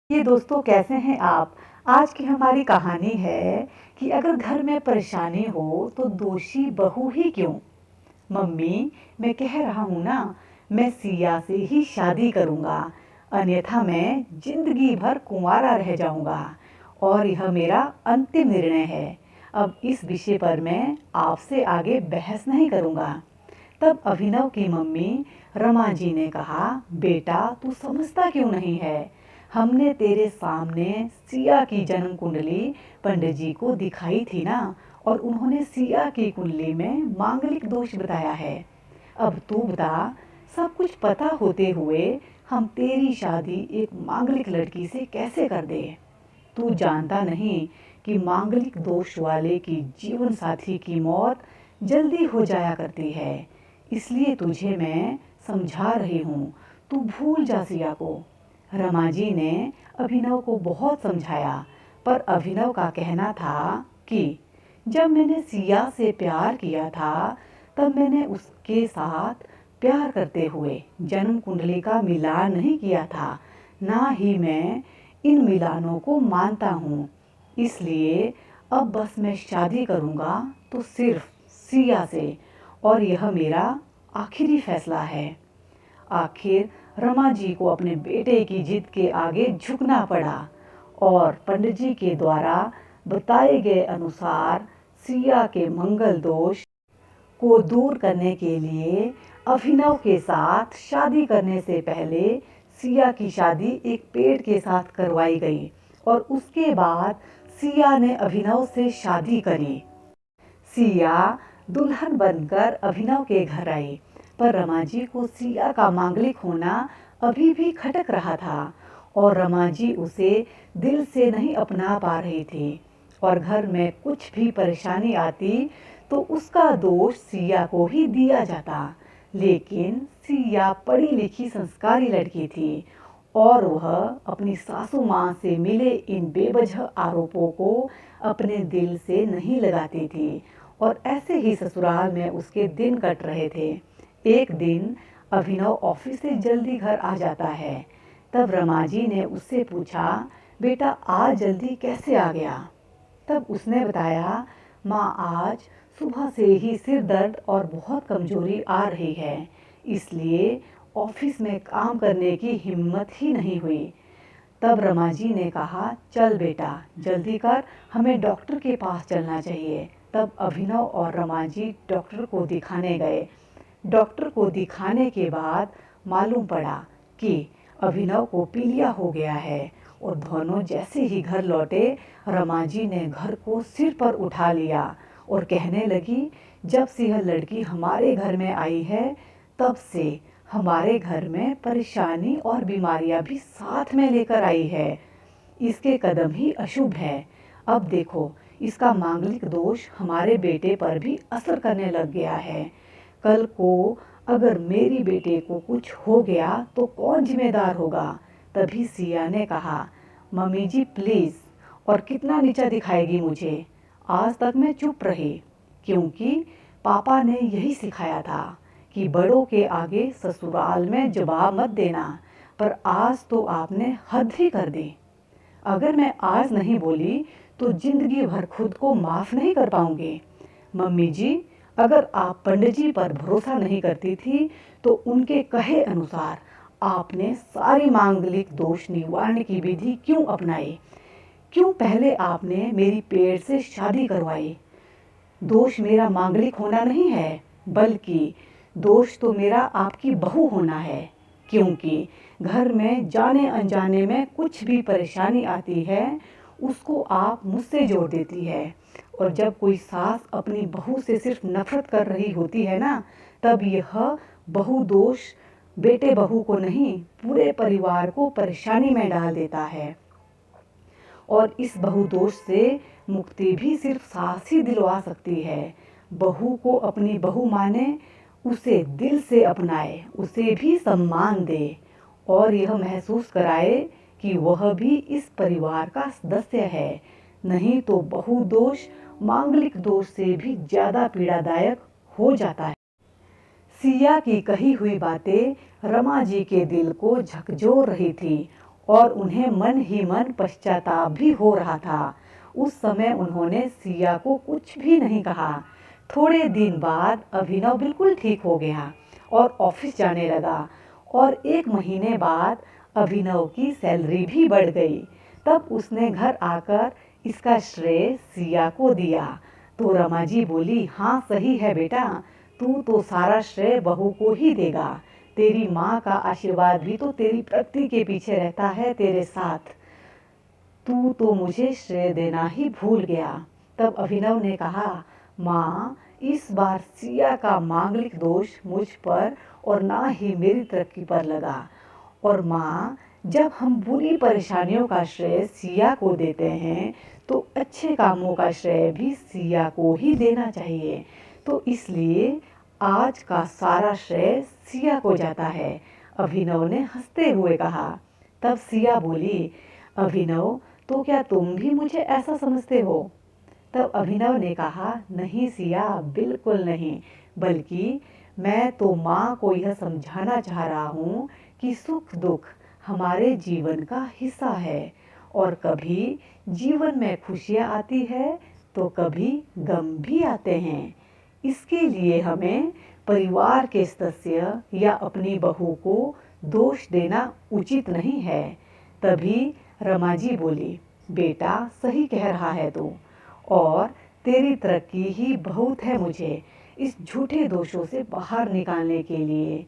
ये दोस्तों कैसे हैं आप। आज की हमारी कहानी है कि अगर घर में परेशानी हो तो दोषी बहू ही क्यों। मम्मी, मैं कह रहा हूँ ना, मैं सिया से ही शादी करूँगा, अन्यथा मैं जिंदगी भर कुंवारा रह जाऊँगा और यह मेरा अंतिम निर्णय है। अब इस विषय पर मैं आपसे आगे बहस नहीं करूँगा। तब अभिनव की मम्मी रमा जी ने कहा, बेटा तू समझता क्यों नहीं है। हमने तेरे सामने सिया की जन्म कुंडली पंडित जी को दिखाई थी ना, और उन्होंने सिया की कुंडली में मांगलिक दोष बताया है। अब तू बता, सब कुछ पता होते हुए हम तेरी शादी एक मांगलिक लड़की से कैसे कर दे। तू जानता नहीं कि मांगलिक दोष वाले की जीवन साथी की मौत जल्दी हो जाया करती है। इसलिए तुझे मैं समझा रही हूँ, तू भूल जा सिया को। रमा जी ने अभिनव को बहुत समझाया, पर अभिनव का कहना था कि जब मैंने सिया से प्यार किया था तब मैंने उसके साथ प्यार करते हुए जन्म कुंडली का मिलान नहीं किया था, ना ही मैं इन मिलानों को मानता हूँ। इसलिए अब बस मैं शादी करूँगा तो सिर्फ सिया से, और यह मेरा आखिरी फैसला है। आखिर रमा जी को अपने बेटे की जिद के आगे झुकना पड़ा और पंडित जी के द्वारा बताए गए अनुसार सिया के मंगल दोष को दूर करने के लिए अभिनव के साथ शादी करने से पहले सिया की शादी एक पेड़ के साथ करवाई गई और उसके बाद सिया ने अभिनव से शादी करी। सिया दुल्हन बनकर अभिनव के घर आई, पर रमा जी को सिया का मांगलिक होना अभी भी खटक रहा था और रमा जी उसे दिल से नहीं अपना पा रही थी। और घर में कुछ भी परेशानी आती तो उसका दोष सिया को ही दिया जाता। लेकिन सिया पढ़ी लिखी संस्कारी लड़की थी और वह अपनी सासू माँ से मिले इन बेवजह आरोपों को अपने दिल से नहीं लगाती थी और ऐसे ही ससुराल में उसके दिन कट रहे थे। एक दिन अभिनव ऑफिस से जल्दी घर आ जाता है। तब रमा जी ने उससे पूछा, बेटा आज जल्दी कैसे आ गया। तब उसने बताया, माँ आज सुबह से ही सिर दर्द और बहुत कमजोरी आ रही है, इसलिए ऑफिस में काम करने की हिम्मत ही नहीं हुई। तब रमा जी ने कहा, चल बेटा जल्दी कर, हमें डॉक्टर के पास चलना चाहिए। तब अभिनव और रमा जी डॉक्टर को दिखाने गए। डॉक्टर को दिखाने के बाद मालूम पड़ा कि अभिनव को पीलिया हो गया है और दोनों जैसे ही घर लौटे, रमा जी ने घर को सिर पर उठा लिया और कहने लगी, जब से यह लड़की हमारे घर में आई है तब से हमारे घर में परेशानी और बीमारियां भी साथ में लेकर आई है। इसके कदम ही अशुभ है। अब देखो, इसका मांगलिक दोष हमारे बेटे पर भी असर करने लग गया है। कल को अगर मेरी बेटे को कुछ हो गया तो कौन जिम्मेदार होगा। तभी सिया ने कहा, मम्मी जी प्लीज़, और कितना नीचा दिखाएगी मुझे। आज तक मैं चुप रही क्योंकि पापा ने यही सिखाया था कि बड़ों के आगे ससुराल में जवाब मत देना, पर आज तो आपने हद ही कर दी। अगर मैं आज नहीं बोली तो जिंदगी भर खुद को माफ नहीं कर पाऊंगी। मम्मी जी, अगर आप पंडित जी पर भरोसा नहीं करती थी तो उनके कहे अनुसार आपने सारी मांगलिक दोष निवारण की विधि क्यों अपनाई। क्यों पहले आपने मेरी पेड़ से शादी करवाई। दोष मेरा मांगलिक होना नहीं है, बल्कि दोष तो मेरा आपकी बहू होना है, क्योंकि घर में जाने अनजाने में कुछ भी परेशानी आती है उसको आप मुझसे जोड़ देती है। और जब कोई सास अपनी बहू से सिर्फ नफरत कर रही होती है ना, तब यह बहू दोष बेटे बहू को नहीं, पूरे परिवार को परेशानी में डाल देता है। और इस बहू दोष से मुक्ति भी सिर्फ सास ही दिलवा सकती है। बहू को अपनी बहू माने, उसे दिल से अपनाए, उसे भी सम्मान दे और यह महसूस कराए कि वह भी इस परिवार का सदस्य है। नहीं तो बहू दोष मांगलिक दोष से भी ज़्यादा पीड़ादायक हो जाता है। सिया की कही हुई बातें रमा जी के दिल को झकझोर रही थी और उन्हें मन ही मन पश्चाताप भी हो रहा था। उस समय उन्होंने सिया को कुछ भी नहीं कहा। थोड़े दिन बाद अभिनव बिल्कुल ठीक हो गया और ऑफिस जाने लगा और 1 महीने बाद अभिनव की सैलरी भी बढ़ गई। तब उसने घर आकर इसका श्रेय सिया को दिया। तो रमा जी बोली, हाँ सही है बेटा, तू तो सारा श्रेय बहू को ही देगा। तेरी माँ का आशीर्वाद भी तो तेरी प्रगति के पीछे रहता है तेरे साथ। तू तो मुझे श्रेय देना ही भूल गया। तब अभिनव ने कहा, माँ इस बार सिया का मांगलिक दोष मुझ पर और ना ही मेरी तरक्की पर लगा। और माँ, जब हम बुरी परेशानियों का श्रेय सिया को देते हैं तो अच्छे कामों का श्रेय भी सिया को ही देना चाहिए। तो इसलिए आज का सारा श्रेय सिया को जाता है। अभिनव ने हंसते हुए कहा। तब सिया बोली, अभिनव तो क्या तुम भी मुझे ऐसा समझते हो? तब अभिनव ने कहा, नहीं सिया, बिल्कुल नहीं, बल्कि मैं तो माँ को यह समझाना चाह रहा हूँ कि सुख दुख हमारे जीवन का हिस्सा है और कभी जीवन में खुशियाँ आती है तो कभी गम भी आते हैं। इसके लिए हमें परिवार के सदस्य या अपनी बहू को दोष देना उचित नहीं है। तभी रमा जी बोली, बेटा सही कह रहा है तू, और तेरी तरक्की ही बहुत है मुझे इस झूठे दोषों से बाहर निकालने के लिए।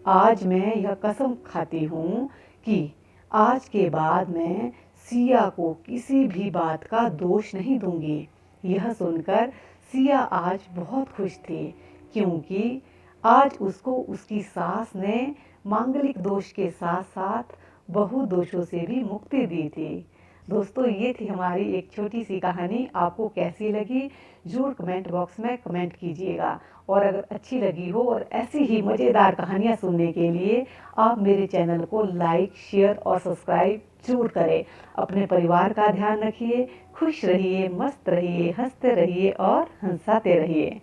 आज मैं यह कसम खाती हूँ कि आज के बाद मैं सिया को किसी भी बात का दोष नहीं दूंगी। यह सुनकर सिया आज बहुत खुश थी, क्योंकि आज उसको उसकी सास ने मांगलिक दोष के साथ साथ बहु दोषों से भी मुक्ति दी थी। दोस्तों, ये थी हमारी एक छोटी सी कहानी। आपको कैसी लगी जरूर कमेंट बॉक्स में कमेंट कीजिएगा। और अगर अच्छी लगी हो और ऐसी ही मज़ेदार कहानियाँ सुनने के लिए आप मेरे चैनल को लाइक, शेयर और सब्सक्राइब जरूर करें। अपने परिवार का ध्यान रखिए, खुश रहिए, मस्त रहिए, हंसते रहिए और हंसाते रहिए।